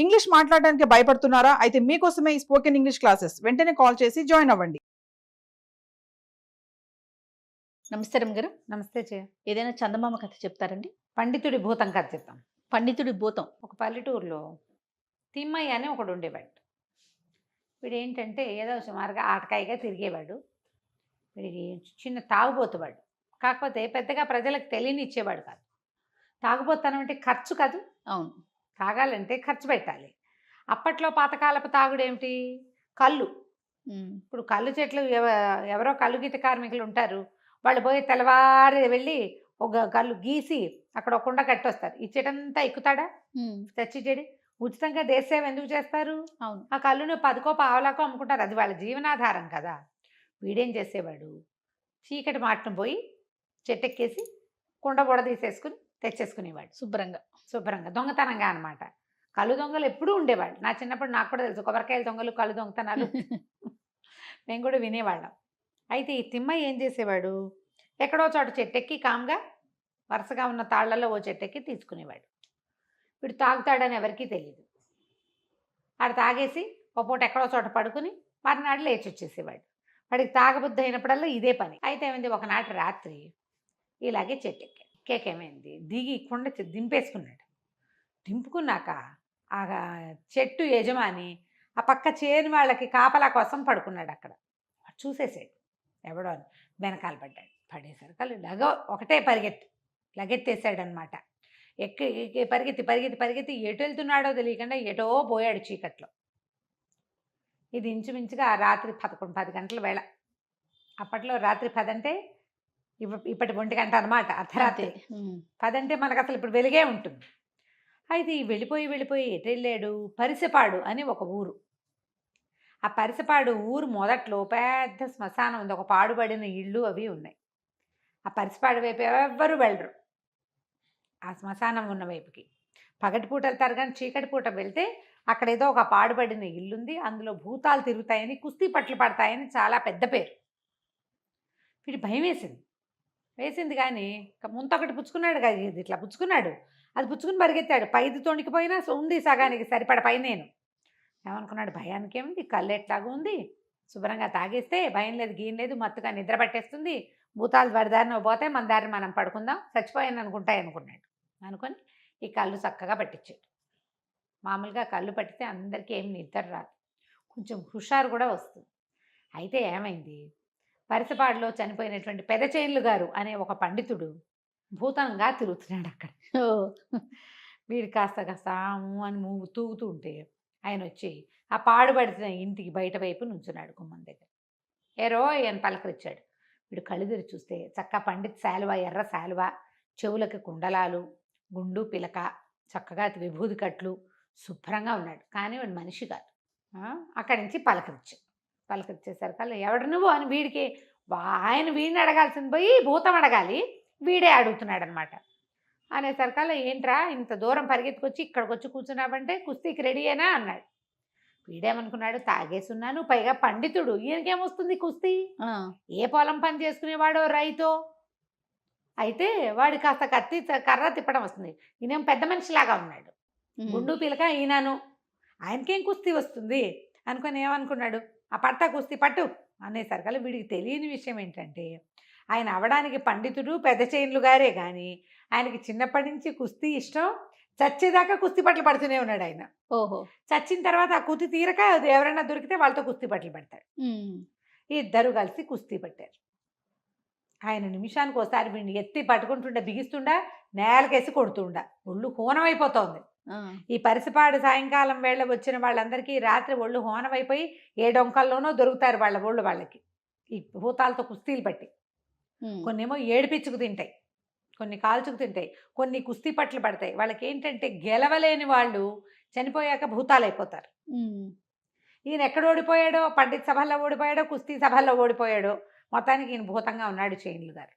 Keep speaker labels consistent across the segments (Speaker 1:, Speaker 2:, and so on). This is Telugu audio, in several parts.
Speaker 1: ఇంగ్లీష్ మాట్లాడడానికి భయపడుతున్నారా? అయితే మీకోసమే ఈ స్పోకెన్ ఇంగ్లీష్ క్లాసెస్. వెంటనే కాల్ చేసి జాయిన్ అవ్వండి.
Speaker 2: నమస్కారం గారు.
Speaker 3: నమస్తే చే
Speaker 2: ఏదైనా చందమామ కథ చెప్తారండి?
Speaker 3: పండితుడి భూతం కథ చెప్తాం.
Speaker 2: పండితుడి భూతం.
Speaker 3: ఒక పల్లెటూరులో తిమ్మయ్య అని ఒకడు ఉండేవాడు. వీడు ఏంటంటే ఏదో సుమారుగా ఆటకాయగా తిరిగేవాడు. వీడికి చిన్న తాగుబోతువాడు. కాకపోతే పెద్దగా ప్రజలకు తెలియనిచ్చేవాడు కాదు. తాగుబోతనం అంటే ఖర్చు కాదు.
Speaker 2: అవును.
Speaker 3: తాగాలంటే ఖర్చు పెట్టాలి. అప్పట్లో పాతకాలపు తాగుడేమిటి? కళ్ళు. ఇప్పుడు కళ్ళు చెట్లు ఎవరో కళ్ళు గీత కార్మికులు ఉంటారు. వాళ్ళు పోయి తెల్లవారి వెళ్ళి ఒక కళ్ళు గీసి అక్కడ ఒక కుండ కట్టొస్తారు. ఇచ్చేటంతా ఎక్కుతాడా? తెచ్చిచ్చేడి. ఉచితంగా దేశసేవ ఎందుకు చేస్తారు?
Speaker 2: అవును.
Speaker 3: ఆ కళ్ళును 10కో పావలాకో అమ్ముకుంటారు. అది వాళ్ళ జీవనాధారం కదా. వీడేం చేసేవాడు? చీకటి మాటను పోయి చెట్టెక్కేసి కుండ బుడ తీసేసుకుని తెచ్చేసుకునేవాడు. శుభ్రంగా దొంగతనంగా అనమాట. కళ్ళు దొంగలు ఎప్పుడూ ఉండేవాళ్ళు. నా చిన్నప్పుడు నాకు కూడా తెలుసు కొబ్బరికాయల దొంగలు, కళ్ళు దొంగతనాలు. మేము కూడా వినేవాళ్ళం. అయితే ఈ తిమ్మయ్య ఏం చేసేవాడు? ఎక్కడో చోట చెట్టెక్కి కామ్గా వరుసగా ఉన్న తాళ్లలో ఓ చెట్టెక్కి తీసుకునేవాడు. వీడు తాగుతాడని ఎవరికీ తెలియదు. ఆడు తాగేసి ఒక పూట ఎక్కడో చోట పడుకుని మరునాడు లేచి వచ్చేసేవాడు. వాడికి తాగబుద్ధి అయినప్పుడల్లా ఇదే పని. అయితే ఏమైంది, ఒకనాటి రాత్రి ఇలాగే చెట్టెక్కి కేకేమైంది, దిగి కుండ దింపేసుకున్నాడు. దింపుకున్నాక ఆ చెట్టు యజమాని ఆ పక్క చేని వాళ్ళకి కాపలా కోసం పడుకున్నాడు. అక్కడ చూసేసాడు ఎవడో అని. వెనకాల పడ్డాడు. పడేసరికి ఒకటే లగెత్తేసాడు అనమాట. పరిగెత్తి ఎటు వెళ్తున్నాడో తెలియకుండా ఎటో పోయాడు చీకట్లో. ఇది ఇంచుమించుగా రాత్రి 11-10 గంటల వేళ. అప్పట్లో రాత్రి 10 అంటే ఇప్పటి 1 గంట అనమాట, అర్ధరాత్రి. 10 అంటే మనకు అసలు ఇప్పుడు వెలిగే ఉంటుంది. అయితే వెళ్ళిపోయి ఎటు వెళ్ళాడు? పరిసెపాడు అని ఒక ఊరు. ఆ పరిసపాడు ఊరు మొదట్లో పెద్ద శ్మశానం ఉంది. ఒక పాడుబడిన ఇళ్ళు అవి ఉన్నాయి. ఆ పరిసపాడు వైపు ఎవ్వరూ వెళ్ళరు. ఆ శ్మశానం ఉన్న వైపుకి పగటిపూట వెళ్తారు, కానీ చీకటి పూట వెళ్తే అక్కడ ఏదో ఒక పాడుబడిన ఇల్లుంది. అందులో భూతాలు తిరుగుతాయని, కుస్తీ పట్లు పడతాయని చాలా పెద్ద పేరు. వీడి భయం వేసింది కానీ ముంత ఒకటి పుచ్చుకున్నాడు కదా, ఇది ఇట్లా పుచ్చుకున్నాడు. అది పుచ్చుకుని పరిగెత్తాడు. పైది తొణికిపోయినా ఉంది సగానికి సరిపడ పై. నేను ఏమనుకున్నాడు, భయానికి ఏముంది, కళ్ళు ఎట్లాగా ఉంది, శుభ్రంగా తాగేస్తే భయం లేదు, గీయం లేదు, మత్తుగా నిద్ర పట్టేస్తుంది, భూతాలు వాడి దారిన పోతే మన దారిని మనం పడుకుందాం, చచ్చిపోయాను అనుకున్నాడు. అనుకొని ఈ కళ్ళు చక్కగా పట్టించాడు. మామూలుగా కళ్ళు పట్టితే అందరికీ ఏం నిద్ర రాదు, కొంచెం హుషారు కూడా వస్తుంది. అయితే ఏమైంది, పరిసపాడులో చనిపోయినటువంటి పెదచేన్లు గారు అనే ఒక పండితుడు భూతంగా తిరుగుతున్నాడు అక్కడ. వీడు కాస్త అని తూగుతూ ఉంటే ఆయన వచ్చి ఆ పాడుపడిన ఇంటికి బయట వైపు నుంచున్నాడు గుమ్మం దగ్గర. ఏరో ఆయన పలకరించాడు. వీడు కళ్ళు తెరిచి చూస్తే చక్కగా పండిత్ శాలువా, ఎర్ర శాలువా, చెవులకి కుండలాలు, గుండు పిలక, చక్కగా విభూది కట్లు, శుభ్రంగా ఉన్నాడు. కానీ వాడు మనిషి కాదు. అక్కడి నుంచి పలకరించేసరికి ఎవడు నువ్వు అని వీడికి, ఆయన వీడిని అడగాల్సింది పోయి భూతం అడగాలి, వీడే అడుగుతున్నాడు అనమాట. అనేసరికల్లా ఏంట్రా ఇంత దూరం పరిగెత్తుకొచ్చి ఇక్కడికి వచ్చి కూర్చున్నావంటే కుస్తీకి రెడీయేనా అన్నాడు. వీడేమనుకున్నాడు, తాగేసున్నాను, పైగా పండితుడు, ఈయనకేమొస్తుంది కుస్తీ, ఏ పొలం పని చేసుకునేవాడో రైతో. అయితే వాడి కాస్త కర్ర తిప్పడం వస్తుంది. ఈయనేం పెద్ద మనిషిలాగా ఉన్నాడు, గుండు పిలక ఈయనను, ఆయనకేం కుస్తీ వస్తుంది అనుకొని ఏమనుకున్నాడు, ఆ పడతా కుస్తీ పట్టు అనేసరికల్లా వీడికి తెలియని విషయం ఏంటంటే, ఆయన అవడానికి పండితుడు పెద్ద చేన్లు గారే కానీ ఆయనకి చిన్నప్పటి నుంచి కుస్తీ ఇష్టం. చచ్చేదాకా కుస్తీ పట్లు పడుతూనే ఉన్నాడు ఆయన.
Speaker 2: ఓహో.
Speaker 3: చచ్చిన తర్వాత ఆ కుస్తీ తీరక ఎవరైనా దొరికితే వాళ్ళతో కుస్తీ పట్లు పడతాడు. ఇద్దరు కలిసి కుస్తీ పట్టారు. ఆయన నిమిషానికి ఒకసారి వీడిని ఎత్తి పట్టుకుంటుండా, బిగిస్తుండా, నేలకేసి కొడుతుండా, ఒళ్ళు హోనమైపోతోంది. ఈ పరిసపాడు సాయంకాలం వేళ వచ్చిన వాళ్ళందరికీ రాత్రి ఒళ్ళు హోనమైపోయి ఏ డొంకల్లోనో దొరుకుతారు వాళ్ళ ఒళ్ళు వాళ్ళకి ఈ భూతాలతో కుస్తీలు పట్టి. కొన్నేమో ఏడిపిచ్చుకు తింటాయి, కొన్ని కాల్చుకు తింటాయి, కొన్ని కుస్తీ పట్లు పడతాయి. వాళ్ళకి ఏంటంటే గెలవలేని వాళ్ళు చనిపోయాక భూతాలు అయిపోతారు. ఈయన ఎక్కడ ఓడిపోయాడో, పండిత్ సభల్లో ఓడిపోయాడో, కుస్తీ సభల్లో ఓడిపోయాడో, మొత్తానికి ఈయన భూతంగా ఉన్నాడు చేన్లు గారు.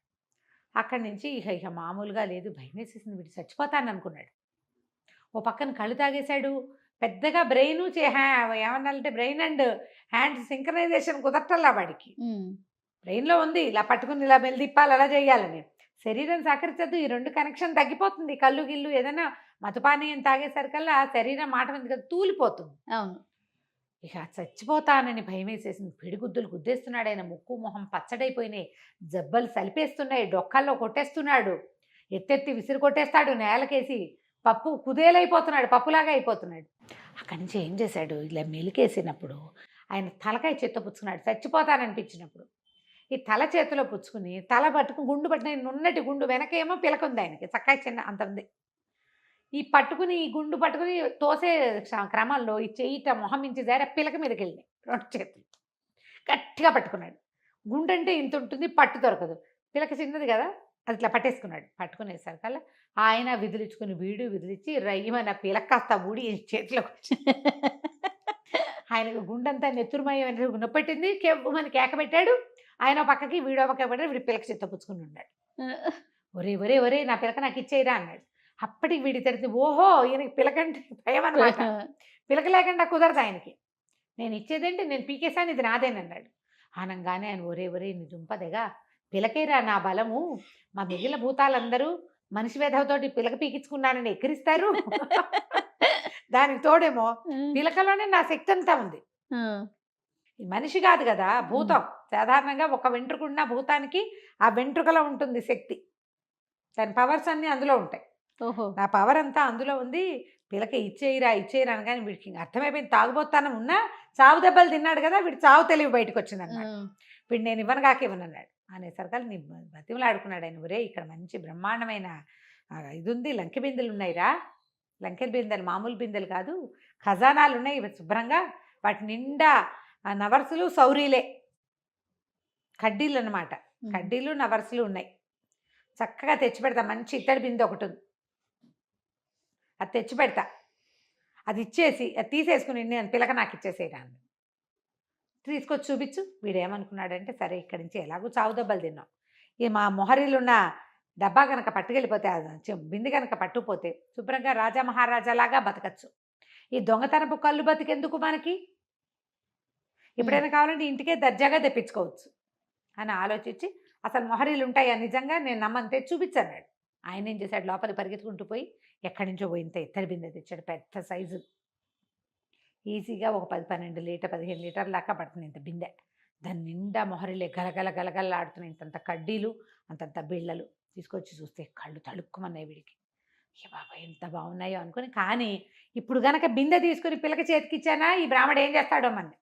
Speaker 3: అక్కడి నుంచి ఇక మామూలుగా లేదు, భయం వేసేసింది. వీడు చచ్చిపోతాను అనుకున్నాడు. ఓ పక్కన కళ్ళు తాగేశాడు. పెద్దగా బ్రెయిన్ ఏమన్నాలంటే బ్రెయిన్ అండ్ హ్యాండ్ సింక్రనైజేషన్ కుదరటల్లా వాడికి. బ్రెయిన్లో ఉంది ఇలా పట్టుకుని ఇలా మెల్లిప్పాలి, అలా చేయాలని. శరీరం సహకరించద్దు, ఈ 2 కనెక్షన్ తగ్గిపోతుంది. కళ్ళు గిల్లు ఏదైనా మధుపానీయం తాగేసరికల్లా శరీరం మాట మీద కదా తూలిపోతుంది.
Speaker 2: అవును.
Speaker 3: ఇక చచ్చిపోతానని భయం వేసేసింది. పిడిగుద్దులు గుద్దేస్తున్నాడు ఆయన. ముక్కు మొహం పచ్చడైపోయినాయి, జబ్బలు సలిపేస్తున్నాయి, డొక్కల్లో కొట్టేస్తున్నాడు, ఎత్తెత్తి విసిరి కొట్టేస్తాడు నేలకేసి. పప్పు కుదేలైపోతున్నాడు, పప్పులాగా అయిపోతున్నాడు. అక్కడి నుంచి ఏం చేశాడు, ఇలా మెలికేసినప్పుడు ఆయన తలకాయ చేత్తో పుచ్చుకున్నాడు చచ్చిపోతాననిపించినప్పుడు. ఈ తల చేతిలో పుచ్చుకుని తల పట్టుకుని గుండు పట్టిన నున్నటి గుండు, వెనకేమో పిలక ఉంది ఆయనకి, చక్కాయ చిన్న అంత ఉంది. ఈ పట్టుకుని ఈ గుండు పట్టుకుని తోసే క్రమంలో ఈ చెయ్యిట మొహం నుంచి జారి పిలక మీదకి వెళ్ళినాయి 2 చేతులు. గట్టిగా పట్టుకున్నాడు. గుండు అంటే ఇంత ఉంటుంది, పట్టు దొరకదు, పిలక చిన్నది కదా, అది ఇట్లా పట్టేసుకున్నాడు. పట్టుకునేసరికల్లా ఆయన విదిలించుకుని వీడు విదిలించి రయ్యమన్న పిలక కాస్త ఊడి చేతిలోకి వచ్చి ఆయనకు గుండంతా నెత్తురుమయం నొప్పెట్టింది. కెవ్వుమని కేక పెట్టాడు. ఆయన పక్కకి వీడో పక్క పెట్టాడు. వీడి పిలక చిత్త పుచ్చుకుని ఉన్నాడు. ఒరే ఒరే ఒరే నా పిలక నాకు ఇచ్చేయరా అన్నాడు. అప్పటికి వీడి తెలిసి ఓహో ఈయనకి పిలకంటే భయం అనమాట. పిలక లేకుండా కుదరదు ఆయనకి. నేను ఇచ్చేదేంటి, నేను పీకేశాను, ఇది నాదేనన్నాడు. అనగానే ఆయన ఒరే ఒరే నీ దుంపదగా, పిలకేరా నా బలము, మా మిగిలిన భూతాలందరూ మనిషి వేధవతోటి పిలక పీకించుకున్నానని ఎక్కిరిస్తారు, దానికి తోడేమో పిలకలోనే నా శక్తి అంతా ఉంది. మనిషి కాదు కదా భూతం. సాధారణంగా ఒక వెంట్రుకున్న భూతానికి ఆ వెంట్రుకలో ఉంటుంది శక్తి. దాని పవర్స్ అన్నీ అందులో ఉంటాయి. నా పవర్ అంతా అందులో ఉంది. పిలక ఇచ్చేయిరా ఇచ్చేయిరా అనగానే వీడికి అర్థమైపోయింది. తాగుబోతానం ఉన్నా చావు దెబ్బలు తిన్నాడు కదా, వీడు చావు తెలివి బయటకు వచ్చింది అన్నాడు. వీడు నేను ఇవ్వను కాక ఇవ్వనన్నాడు. అనేసరికల్ నీ బతిమలు ఆడుకున్నాడు ఆయన. ఒరే ఇక్కడ మంచి బ్రహ్మాండమైన ఇది ఉంది, లంకె బిందెలు ఉన్నాయిరా. లంకె బిందెలు మామూలు బిందెలు కాదు, ఖజానాలు ఉన్నాయి ఇవి శుభ్రంగా. వాటి నిండా నవర్సులు సౌరీలే, కడ్డీలు అనమాట. కడ్డీలు నవర్సులు ఉన్నాయి. చక్కగా తెచ్చి పెడతా. మంచి ఇత్తడి బిందె ఒకటి ఉంది, అది తెచ్చి పెడతా. అది ఇచ్చేసి అది తీసేసుకుని నేను పిలక నాకు ఇచ్చేసేయరా అని తీసుకొచ్చి చూపించు. వీడేమనుకున్నాడంటే సరే ఇక్కడి నుంచి ఎలాగో చావు దెబ్బలు తిన్నాం, ఈ మా మొహరీలున్న డబ్బా కనుక పట్టుకెళ్ళిపోతే, బిందె కనుక పట్టుకుపోతే శుభ్రంగా రాజా మహారాజాలాగా బతకచ్చు. ఈ దొంగతనపు కళ్ళు బతికెందుకు మనకి, ఎప్పుడైనా కావాలంటే ఇంటికే దర్జాగా తెప్పించుకోవచ్చు అని ఆలోచించి అసలు మొహరీలు ఉంటాయా నిజంగా, నేను నమ్మంతే చూపించన్నాడు. ఆయన ఏం చేశాడు, లోపలికి పరిగెత్తుకుంటూ పోయి ఎక్కడి నుంచో పోయింత ఇత్తడి బిందె తెచ్చాడు, పెద్ద సైజు. ఈజీగా ఒక 10-12 లీటర్ 15 లీటర్ల దాకా పడుతుంది ఇంత బిందె. దాని నిండా మొహరీలే గలగల గలగలలాడుతున్నాయి. ఇంతంత కడ్డీలు, అంతంత బిళ్ళలు. తీసుకొచ్చి చూస్తే కళ్ళు తడుక్కుమన్నాయి వీడికి. ఏ బాబా ఎంత బాగున్నాయో అనుకుని. కానీ ఇప్పుడు గనక బిందె తీసుకుని పిల్లకి చేతికి ఇచ్చానా ఈ బ్రాహ్మడు ఏం చేస్తాడో మళ్ళీ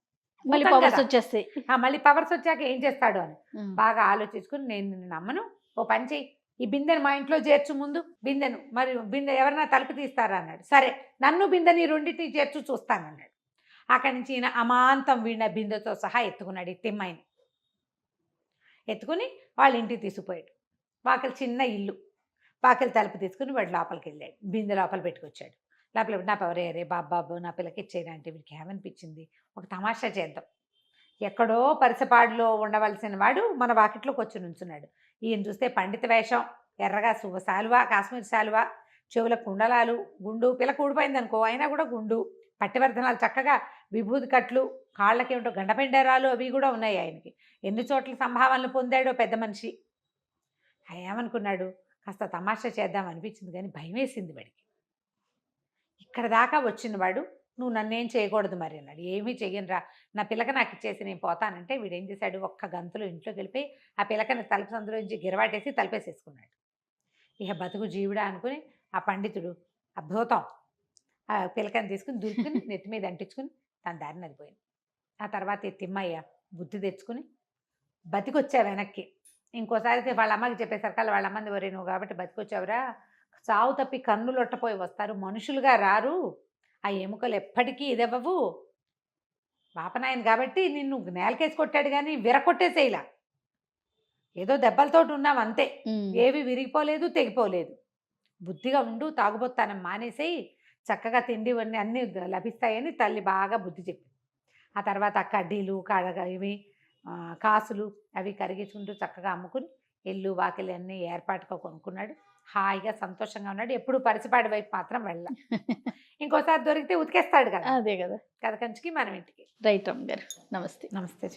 Speaker 2: మళ్ళీ పవర్స్ వచ్చేస్తాయి.
Speaker 3: మళ్ళీ పవర్స్ వచ్చాక ఏం చేస్తాడో అని బాగా ఆలోచించుకుని నేను నిన్ను నమ్మను, ఓ పని చెయ్యి, ఈ బిందెను మా ఇంట్లో చేర్చు ముందు బిందెను, మరి బిందె ఎవరైనా తలుపు తీస్తారా అన్నాడు. సరే నన్ను బిందెని రెండింటిని చేర్చు చూస్తానన్నాడు. అక్కడి నుంచి ఈయన అమాంతం వీడిన బిందెతో సహా ఎత్తుకున్నాడు. ఈ తిమ్మాయిని ఎత్తుకుని వాళ్ళ ఇంటికి తీసుకుపోయాడు. వాకిలి చిన్న ఇల్లు, వాకిలి తలుపు తీసుకుని వాడు లోపలికి వెళ్ళాడు. బిందె లోపల పెట్టుకొచ్చాడు. లోపల నా పవరే అరే బాబాబు నా పిల్లకి ఇచ్చేయరా అంటే వీడికి ఏమనిపించింది, ఒక తమాషా చేద్దాం. ఎక్కడో పరిసపాడులో ఉండవలసిన వాడు మన వాకిట్లోకి వచ్చి నుంచున్నాడు. ఈయన చూస్తే పండిత వేషం, ఎర్రగా శాలువా, కాశ్మీర్ శాలువా, చెవుల కుండలాలు, గుండు, పిల్లకి ఊడిపోయింది అనుకో అయినా కూడా గుండు, పట్టివర్ధనాలు, చక్కగా విభూతి కట్లు, కాళ్ళకి ఏమిటో గండపెండరాలు అవి కూడా ఉన్నాయి ఆయనకి. ఎన్ని చోట్ల సంభావనలు పొందాడో పెద్ద మనిషి. ఏమనుకున్నాడు, కాస్త తమాషా చేద్దాం అనిపించింది కానీ భయం వేసింది వాడికి. ఇక్కడ దాకా వచ్చిన వాడు నువ్వు నన్నేం చేయకూడదు మరి అన్నాడు. ఏమీ చెయ్యనురా, నా పిల్లక నాకు ఇచ్చేసి నేను పోతానంటే వీడేం చేశాడు, ఒక్క గంతులో ఇంట్లోకి వెళ్ళిపోయి ఆ పిల్లకని తలుపు సందులో నుంచి గిరవాటేసి తలుపేసేసుకున్నాడు. ఇక బతుకు జీవుడా అనుకుని ఆ పండితుడు అద్భుతం ఆ పిల్లకని తీసుకుని దురుకుని నెత్తి మీద అంటించుకుని తన దారిని అదిపోయింది. ఆ తర్వాత ఈ తిమ్మయ్య బుద్ధి తెచ్చుకుని బతికొచ్చా వెనక్కి. ఇంకోసారి వాళ్ళ అమ్మకి చెప్పేసరికి వాళ్ళ అమ్మంది వరే నువ్వు కాబట్టి బతికొచ్చావురా, చావు తప్పి కన్నులు ఒట్టపోయి వస్తారు, మనుషులుగా రారు, ఆ ఎముకలు ఎప్పటికీ ఇదవ్వవు. పాపనాయన కాబట్టి నిన్ను నేలకేసి కొట్టాడు కానీ విరకొట్టేసేలా, ఏదో దెబ్బలతోటి ఉన్నావు అంతే, ఏవి విరిగిపోలేదు తెగిపోలేదు. బుద్ధిగా ఉండు, తాగుబోతానం మానేసేయి, చక్కగా తిండి అన్నీ లభిస్తాయని తల్లి బాగా బుద్ధి చెప్పింది. ఆ తర్వాత ఆ కడ్డీలు ఇవి కాసులు అవి కరిగించుకుంటూ చక్కగా అమ్ముకుని ఇల్లు వాకిలి అన్నీ ఏర్పాటుగా కొనుక్కున్నాడు. హాయిగా సంతోషంగా ఉన్నాడు. ఎప్పుడు పరిసిపాడి వైపు మాత్రం వెళ్ళ. ఇంకోసారి దొరికితే ఉతికేస్తాడు కదా,
Speaker 2: అదే కదా
Speaker 3: కథ కంచికి మనం ఇంటికి.
Speaker 2: రైట్ రమ్య గారు, నమస్తే.
Speaker 3: నమస్తే.